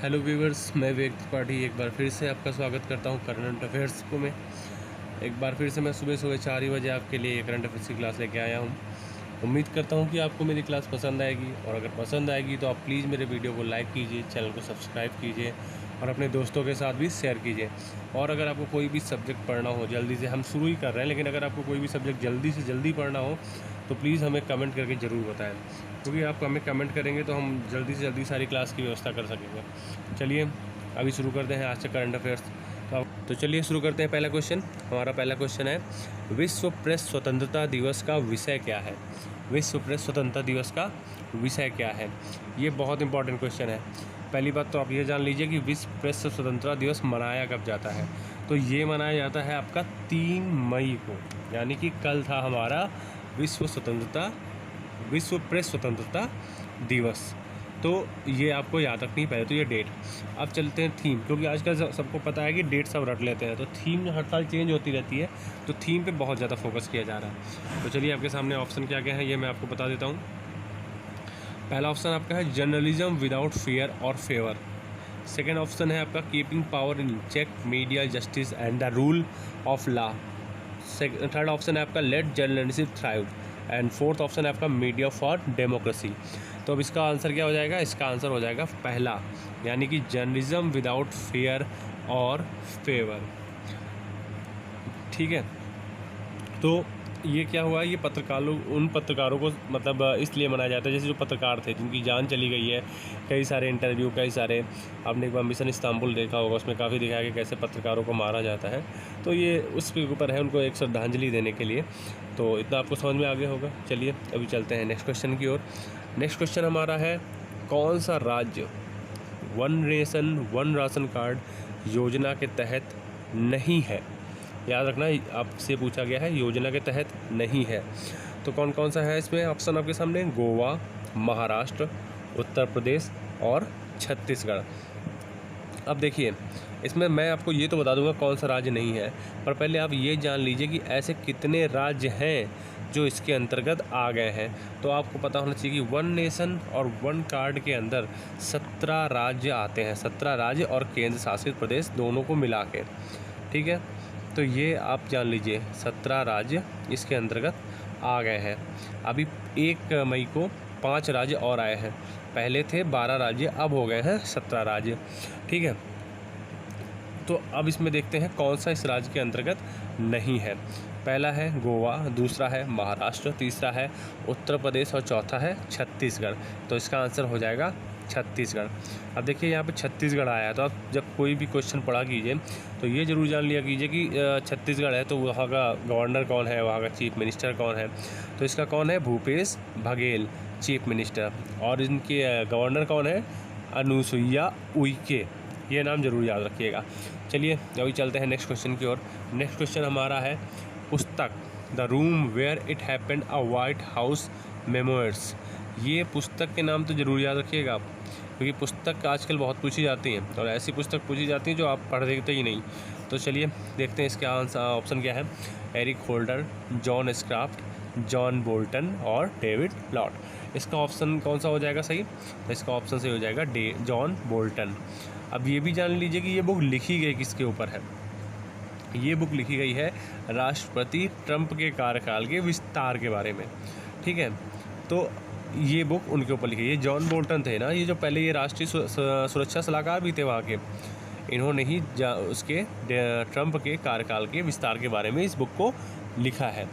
Hello viewers, मैं विवेक त्रिपाठी एक बार फिर से आपका स्वागत करता हूं करंट अफेयर्स को। मैं एक बार फिर से मैं सुबह 4 ही बजे आपके लिए करंट अफेयर्स की क्लास लेके आया हूं। उम्मीद करता हूं कि आपको मेरी क्लास पसंद आएगी, और अगर पसंद आएगी तो आप प्लीज़ मेरे वीडियो को लाइक कीजिए, चैनल को सब्सक्राइब कीजिए और अपने दोस्तों के साथ भी शेयर कीजिए। और अगर आपको कोई भी सब्जेक्ट पढ़ना हो जल्दी से, हम शुरू ही कर रहे हैं, लेकिन अगर आपको कोई भी सब्जेक्ट जल्दी से जल्दी पढ़ना हो तो प्लीज़ हमें कमेंट करके ज़रूर बताएं, क्योंकि आप हमें कमेंट करेंगे तो हम जल्दी से जल्दी सारी क्लास की व्यवस्था कर सकेंगे। चलिए अभी शुरू करते हैं आज से करंट अफेयर्स। तो चलिए शुरू करते हैं। पहला क्वेश्चन, हमारा पहला क्वेश्चन है, विश्व प्रेस स्वतंत्रता दिवस का विषय क्या है? विश्व प्रेस स्वतंत्रता दिवस का विषय क्या है? ये बहुत इंपॉर्टेंट क्वेश्चन है। पहली बात तो आप ये जान लीजिए कि विश्व प्रेस स्वतंत्रता दिवस मनाया कब जाता है। तो ये मनाया जाता है आपका 3 मई को, यानी कि कल था हमारा विश्व प्रेस स्वतंत्रता दिवस। तो ये आपको याद रखनी पहले तो ये डेट। अब चलते हैं थीम, क्योंकि आजकल सबको पता है कि डेट सब रट लेते हैं, तो थीम हर साल चेंज होती रहती है, तो थीम पे बहुत ज़्यादा फोकस किया जा रहा है। तो चलिए आपके सामने ऑप्शन क्या क्या है ये मैं आपको बता देता हूँ। पहला ऑप्शन आपका है जर्नलिज्म विदाउट फियर और फेवर। सेकेंड ऑप्शन है आपका keeping power in check, media, justice and the rule of law. Third option है आपका let journalism thrive. And fourth option है आपका मीडिया फॉर डेमोक्रेसी। तो अब इसका आंसर क्या हो जाएगा? इसका आंसर हो जाएगा पहला, यानी कि जर्नलिज्म विदाउट फियर और फेवर। ठीक है, तो ये क्या हुआ, ये उन पत्रकारों को मतलब इसलिए मनाया जाता है, जैसे जो पत्रकार थे जिनकी जान चली गई है, कई सारे इंटरव्यू, कई सारे, आपने एक बार मिशन इस्तांबुल देखा होगा, उसमें काफ़ी दिखाया कि कैसे पत्रकारों को मारा जाता है। तो ये उसके ऊपर है, उनको एक श्रद्धांजलि देने के लिए। तो इतना आपको समझ में आ गया होगा। चलिए अभी चलते हैं नेक्स्ट क्वेश्चन की ओर। नेक्स्ट क्वेश्चन हमारा है, कौन सा राज्य one nation one ration card योजना के तहत नहीं है? याद रखना, आपसे पूछा गया है, योजना के तहत नहीं है। तो कौन कौन सा है इसमें? ऑप्शन आपके सामने, गोवा, महाराष्ट्र, उत्तर प्रदेश और छत्तीसगढ़। अब देखिए, इसमें मैं आपको ये तो बता दूंगा कौन सा राज्य नहीं है, पर पहले आप ये जान लीजिए कि ऐसे कितने राज्य हैं जो इसके अंतर्गत आ गए हैं। तो आपको पता होना चाहिए कि वन नेशन और वन कार्ड के अंदर 17 राज्य आते हैं, 17 राज्य और केंद्र शासित प्रदेश दोनों को मिला के। ठीक है, तो ये आप जान लीजिए 17 राज्य इसके अंतर्गत आ गए हैं। अभी 1 मई को 5 राज्य और आए हैं, पहले थे 12 राज्य, अब हो गए हैं 17 राज्य। ठीक है, तो अब इसमें देखते हैं कौन सा इस राज्य के अंतर्गत नहीं है। पहला है गोवा, दूसरा है महाराष्ट्र, तीसरा है उत्तर प्रदेश और चौथा है छत्तीसगढ़। तो इसका आंसर हो जाएगा छत्तीसगढ़। अब देखिए यहाँ पे छत्तीसगढ़ आया है, तो आप जब कोई भी क्वेश्चन पढ़ा कीजिए तो ये ज़रूर जान लिया कीजिए कि छत्तीसगढ़ है तो वहाँ का गवर्नर कौन है, वहाँ का चीफ मिनिस्टर कौन है। तो इसका कौन है? Bhupesh Baghel chief minister. और इनके गवर्नर कौन है? अनुसुईया उइके। ये नाम ज़रूर याद रखिएगा। चलिए अभी चलते हैं नेक्स्ट क्वेश्चन की ओर। नेक्स्ट क्वेश्चन हमारा है, पुस्तक the room where it happened a white house memoirs. ये पुस्तक के नाम तो ज़रूर याद रखिएगा आप, क्योंकि पुस्तक आजकल बहुत पूछी जाती हैं, और ऐसी पुस्तक पूछी जाती हैं जो आप पढ़ देखते ही नहीं। तो चलिए देखते हैं इसका आंसर, ऑप्शन क्या है। Eric Holder, John Scraft, John Bolton और डेविड लॉट। इसका ऑप्शन कौन सा हो जाएगा सही? तो इसका ऑप्शन सही हो जाएगा जॉन बोल्टन। अब ये भी जान लीजिए कि ये बुक लिखी गई किसके ऊपर है। ये बुक लिखी गई है राष्ट्रपति ट्रंप के कार्यकाल के विस्तार के बारे में। ठीक है, तो ये बुक उनके ऊपर लिखी है। ये जॉन बोल्टन थे ना, ये जो पहले ये राष्ट्रीय सुरक्षा सलाहकार भी थे वहाँ के, इन्होंने ही उसके ट्रंप के कार्यकाल के विस्तार के बारे में इस बुक को लिखा है।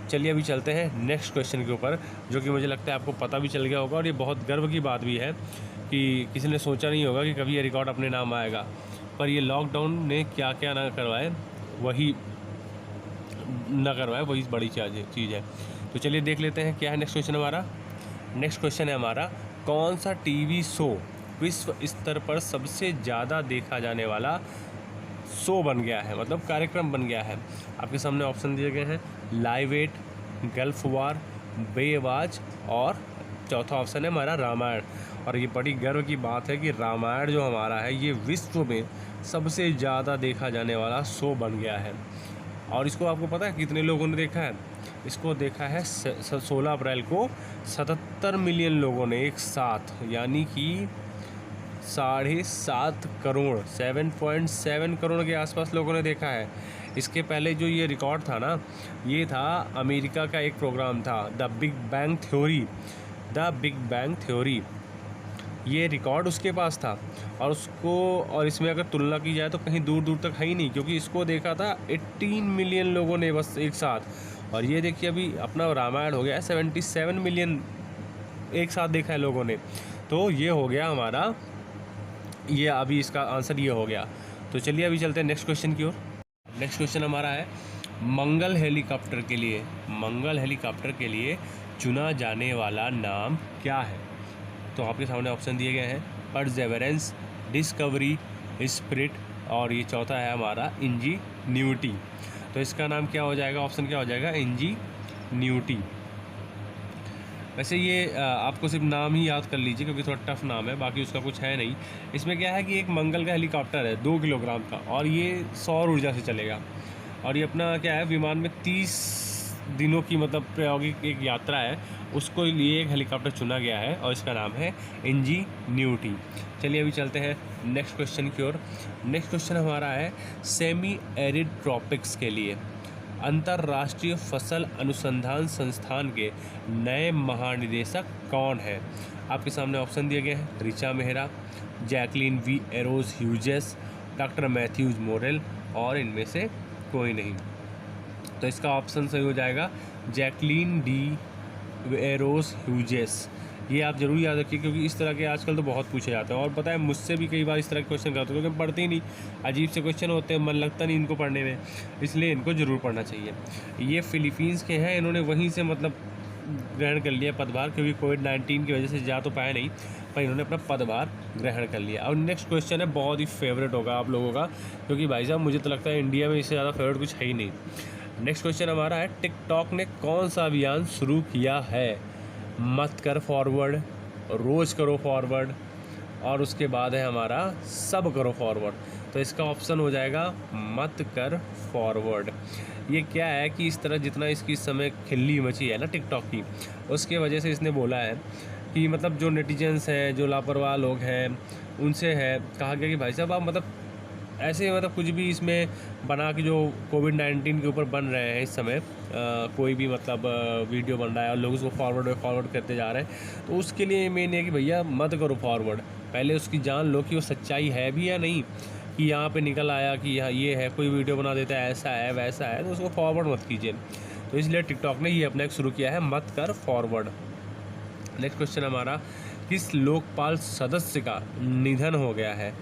चलिए अभी चलते हैं नेक्स्ट क्वेश्चन के ऊपर, जो कि मुझे लगता है आपको पता भी चल गया होगा, और ये बहुत गर्व की बात भी है कि किसी ने सोचा नहीं होगा कि कभी ये रिकॉर्ड अपने नाम आएगा। पर ये लॉकडाउन ने क्या क्या ना करवाए, वही बड़ी चीज़ है। तो चलिए देख लेते हैं क्या है नेक्स्ट क्वेश्चन हमारा। नेक्स्ट क्वेश्चन है हमारा, कौन सा टीवी शो विश्व स्तर पर सबसे ज़्यादा देखा जाने वाला शो बन गया है, मतलब कार्यक्रम बन गया है? आपके सामने ऑप्शन दिए गए हैं, लाइव 8, गल्फ वार, बेआवाज और चौथा ऑप्शन है हमारा रामायण। और ये बड़ी गर्व की बात है कि रामायण जो हमारा है ये विश्व में सबसे ज़्यादा देखा जाने वाला शो बन गया है। और इसको आपको पता है कितने लोगों ने देखा है? इसको देखा है 16 अप्रैल को 77 मिलियन लोगों ने एक साथ, यानी कि 7.5 करोड़ 7.7 करोड़ के आसपास लोगों ने देखा है। इसके पहले जो ये रिकॉर्ड था ना, ये था अमेरिका का एक प्रोग्राम था द बिग बैंग थ्योरी। ये रिकॉर्ड उसके पास था और इसमें अगर तुलना की जाए तो कहीं दूर दूर तक है ही नहीं, क्योंकि इसको देखा था 18 मिलियन लोगों ने बस एक साथ। और ये देखिए अभी अपना रामायण हो गया है 77 मिलियन एक साथ देखा है लोगों ने। तो ये हो गया हमारा, ये अभी इसका आंसर ये हो गया। तो चलिए अभी चलते हैं नेक्स्ट क्वेश्चन की ओर। नेक्स्ट क्वेश्चन हमारा है मंगल हेलीकॉप्टर के लिए चुना जाने वाला नाम क्या है? तो आपके सामने ऑप्शन दिए गए हैं परसेवरेंस, डिस्कवरी, स्पिरिट और ये चौथा है हमारा इंजीन्यूटी। तो इसका नाम क्या हो जाएगा, ऑप्शन क्या हो जाएगा, इंजीन्यूटी। वैसे ये आपको सिर्फ नाम ही याद कर लीजिए क्योंकि थोड़ा टफ नाम है, बाकी उसका कुछ है नहीं। इसमें क्या है कि एक मंगल का हेलीकॉप्टर है 2 किलोग्राम का और ये सौर ऊर्जा से चलेगा और ये अपना क्या है विमान में 30 दिनों की मतलब प्रायोगिक एक यात्रा है, उसको लिए एक हेलीकॉप्टर चुना गया है और इसका नाम है इंजीन्यूटी। चलिए अभी चलते हैं नेक्स्ट क्वेश्चन की ओर। नेक्स्ट क्वेश्चन हमारा है सेमी एरिड ट्रॉपिक्स के लिए अंतर्राष्ट्रीय फसल अनुसंधान संस्थान के नए महानिदेशक कौन है? आपके सामने ऑप्शन दिए गए हैं रिचा मेहरा, जैकलीन वी एरोज ह्यूजेस, डॉक्टर मैथ्यूज मोरेल और इनमें से कोई नहीं। तो इसका ऑप्शन सही हो जाएगा जैकलीन डी एरोज ह्यूजेस। ये आप जरूर याद रखिए क्योंकि इस तरह के आजकल तो बहुत पूछे जाते हैं और पता है मुझसे भी कई बार इस तरह के क्वेश्चन करते हैं क्योंकि पढ़ते ही नहीं, अजीब से क्वेश्चन होते हैं, मन लगता नहीं इनको पढ़ने में, इसलिए इनको ज़रूर पढ़ना चाहिए। ये फिलीपींस के हैं, इन्होंने वहीं से मतलब ग्रहण कर लिया पदभार, क्योंकि कोविड-19 की वजह से जा तो पाया नहीं पर इन्होंने अपना पदभार ग्रहण कर लिया। और नेक्स्ट क्वेश्चन है बहुत ही फेवरेट होगा आप लोगों का, क्योंकि भाई साहब मुझे तो लगता है इंडिया में इससे ज़्यादा फेवरेट कुछ है ही नहीं। नेक्स्ट क्वेश्चन हमारा है टिकटॉक ने कौन सा अभियान शुरू किया है? मत कर फॉरवर्ड, रोज़ करो फॉरवर्ड और उसके बाद है हमारा सब करो फॉरवर्ड। तो इसका ऑप्शन हो जाएगा मत कर फॉरवर्ड। ये क्या है कि इस तरह जितना इसकी इस समय खिल्ली मची है ना टिकटॉक की, उसके वजह से इसने बोला है कि मतलब जो नेटिजन्स हैं, जो लापरवाह लोग हैं, उनसे है कहा गया कि भाई साहब आप मतलब ऐसे मतलब कुछ भी इसमें बना के जो कोविड-19 के ऊपर बन रहे हैं इस समय कोई भी मतलब वीडियो बन रहा है और लोग उसको फॉरवर्ड करते जा रहे हैं, तो उसके लिए मेन है कि भैया मत करो फॉरवर्ड, पहले उसकी जान लो कि वो सच्चाई है भी या नहीं। कि यहाँ पे निकल आया कि यहाँ ये है, कोई वीडियो बना देता है ऐसा है वैसा है, तो उसको फॉरवर्ड मत कीजिए। तो इसलिए टिकटॉक ने ये अपना एक शुरू किया है मत कर फॉरवर्ड। नेक्स्ट क्वेश्चन हमारा किस लोकपाल सदस्य का निधन हो गया है?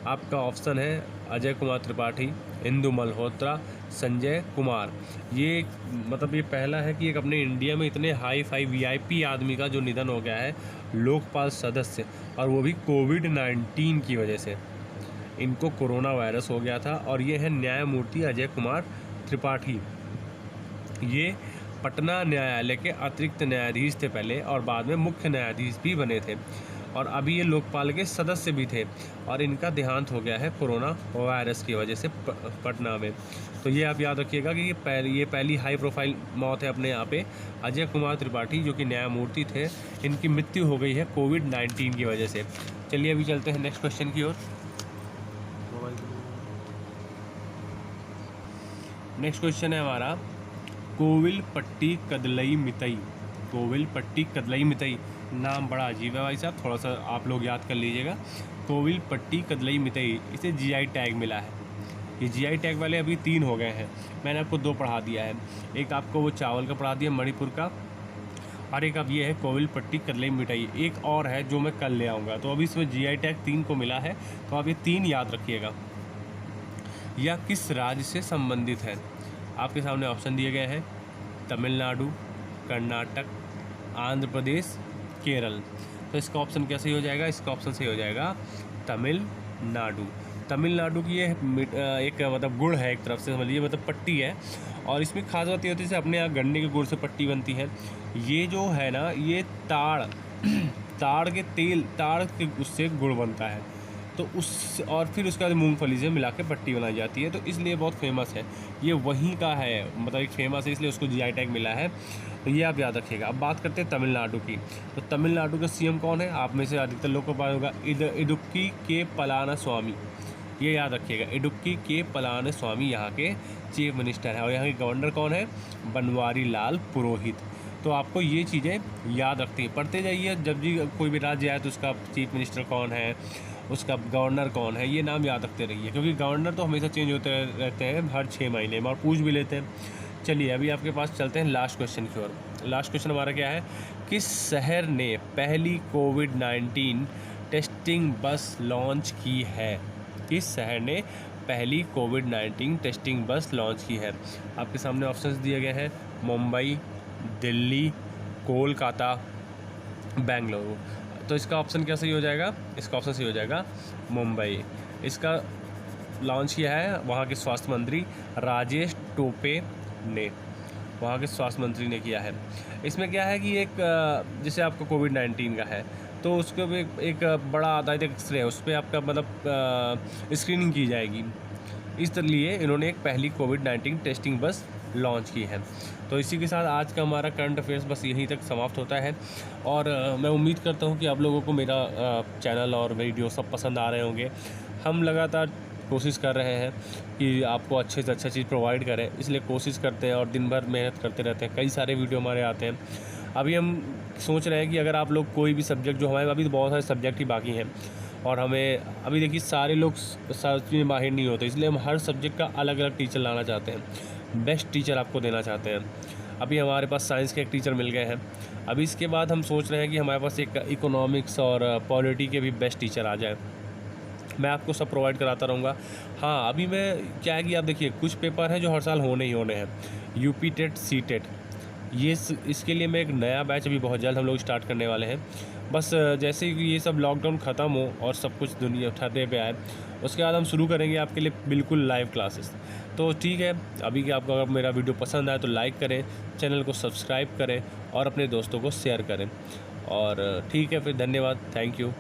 आपका ऑप्शन है अजय कुमार त्रिपाठी, इंदु मल्होत्रा, संजय कुमार। ये मतलब ये पहला है कि एक अपने इंडिया में इतने हाई फाई वीआईपी आदमी का जो निधन हो गया है लोकपाल सदस्य, और वो भी कोविड-19 की वजह से। इनको कोरोना वायरस हो गया था और ये है न्यायमूर्ति अजय कुमार त्रिपाठी। ये पटना न्यायालय के अतिरिक्त न्यायाधीश थे पहले और बाद में मुख्य न्यायाधीश भी बने थे और अभी ये लोकपाल के सदस्य भी थे और इनका देहांत हो गया है कोरोना वायरस की वजह से पटना में। तो ये आप याद रखिएगा कि ये पहली हाई प्रोफाइल मौत है अपने यहाँ पे। अजय कुमार त्रिपाठी जो कि न्यायमूर्ति थे, इनकी मृत्यु हो गई है कोविड-19 की वजह से। चलिए अभी चलते हैं नेक्स्ट क्वेश्चन की ओर। नेक्स्ट क्वेश्चन है हमारा कोविलपट्टी कदलई मितई। कोविलपट्टी कदलई मितई नाम बड़ा अजीब है भाई साहब, थोड़ा सा आप लोग याद कर लीजिएगा। कोविलपट्टी कदलई मितई, इसे जीआई टैग मिला है। ये जीआई टैग वाले अभी 3 हो गए हैं, मैंने आपको 2 पढ़ा दिया है। एक आपको वो चावल का पढ़ा दिया मणिपुर का, और एक अब ये है कोविलपट्टी कदलई मिठाई। एक और है जो मैं कल ले आऊँगा। तो अभी इसमें जीआई टैग 3 को मिला है, तो आप ये 3 याद रखिएगा। यह किस राज्य से संबंधित है? आपके सामने ऑप्शन दिए गए हैं तमिलनाडु, कर्नाटक, आंध्र प्रदेश, केरल। तो इसका ऑप्शन क्या सही हो जाएगा? इसका ऑप्शन सही हो जाएगा तमिलनाडु। तमिलनाडु की ये एक मतलब गुड़ है, एक तरफ से समझ लीजिए, मतलब पट्टी है और इसमें खास बात ये होती है जैसे अपने यहाँ गन्ने के गुड़ से पट्टी बनती है, ये जो है ना ये ताड़ के उससे गुड़ बनता है, तो उस और फिर उसके बाद मूंगफली से मिला के पट्टी बनाई जाती है, तो इसलिए बहुत फेमस है। ये वहीं का है, मतलब एक फेमस है इसलिए उसको जीआई टैग मिला है। तो ये आप याद रखिएगा। अब बात करते हैं तमिलनाडु की। तो तमिलनाडु का सीएम कौन है? आप में से अधिकतर लोग को पता होगा, इडुक्की के पलानीस्वामी। ये याद रखिएगा, इडुक्की के पलानीस्वामी यहाँ के चीफ मिनिस्टर हैं। और यहाँ के गवर्नर कौन है? बनवारी लाल पुरोहित। तो आपको ये चीज़ें याद रखती हैं, पढ़ते जाइए। जब भी कोई भी राज्य आए तो उसका चीफ मिनिस्टर कौन है, उसका गवर्नर कौन है, ये नाम याद रखते रहिए, क्योंकि गवर्नर तो हमेशा चेंज होते रहते हैं हर 6 महीने में, और पूछ भी लेते हैं। चलिए अभी आपके पास चलते हैं लास्ट क्वेश्चन की ओर। लास्ट क्वेश्चन हमारा क्या है? किस शहर ने पहली कोविड-19 टेस्टिंग बस लॉन्च की है? किस शहर ने पहली कोविड-19 टेस्टिंग बस लॉन्च की है? आपके सामने ऑप्शंस दिए गए हैं, मुंबई, दिल्ली, कोलकाता, बेंगलुरु। तो इसका ऑप्शन क्या सही हो जाएगा? इसका ऑप्शन सही हो जाएगा मुंबई। इसका लॉन्च किया है वहाँ के स्वास्थ्य मंत्री राजेश टोपे ने, वहाँ के स्वास्थ्य मंत्री ने किया है। इसमें क्या है कि एक जैसे आपका कोविड-19 का है तो उसको भी एक बड़ा आधारित एक्सरे है, उस पर आपका मतलब स्क्रीनिंग की जाएगी। इस लिए इन्होंने एक पहली कोविड-19 टेस्टिंग बस लॉन्च की है। तो इसी के साथ आज का हमारा करंट अफेयर्स बस यहीं तक समाप्त होता है। और मैं उम्मीद करता हूँ कि आप लोगों को मेरा चैनल और वीडियो सब पसंद आ रहे होंगे। हम लगातार कोशिश कर रहे हैं कि आपको अच्छे से अच्छा चीज़ प्रोवाइड करें, इसलिए कोशिश करते हैं और दिन भर मेहनत करते रहते हैं। कई सारे वीडियो हमारे आते हैं। अभी हम सोच रहे हैं कि अगर आप लोग कोई भी सब्जेक्ट, जो हमारे अभी तो बहुत सारे सब्जेक्ट ही बाकी हैं, और हमें अभी देखिए सारे लोग सच में माहिर नहीं होते, इसलिए हम हर सब्जेक्ट का अलग अलग टीचर लाना चाहते हैं, बेस्ट टीचर आपको देना चाहते हैं। अभी हमारे पास साइंस के एक टीचर मिल गए हैं। अभी इसके बाद हम सोच रहे हैं कि हमारे पास एक इकोनॉमिक्स और पॉलिटी के भी बेस्ट टीचर आ जाए। मैं आपको सब प्रोवाइड कराता रहूँगा। हाँ, अभी मैं क्या है कि आप देखिए कुछ पेपर हैं जो हर साल होने ही होने हैं, यूपी टेट, सी टेट, ये इसके लिए मैं एक नया बैच अभी बहुत जल्द हम लोग स्टार्ट करने वाले हैं। बस जैसे ही ये सब लॉकडाउन ख़त्म हो और सब कुछ दुनिया ठहरे पे आए, उसके बाद हम शुरू करेंगे आपके लिए बिल्कुल लाइव क्लासेस। तो ठीक है, अभी कि आपको अगर मेरा वीडियो पसंद आए तो लाइक करें, चैनल को सब्सक्राइब करें और अपने दोस्तों को शेयर करें। और ठीक है फिर, धन्यवाद, थैंक यू।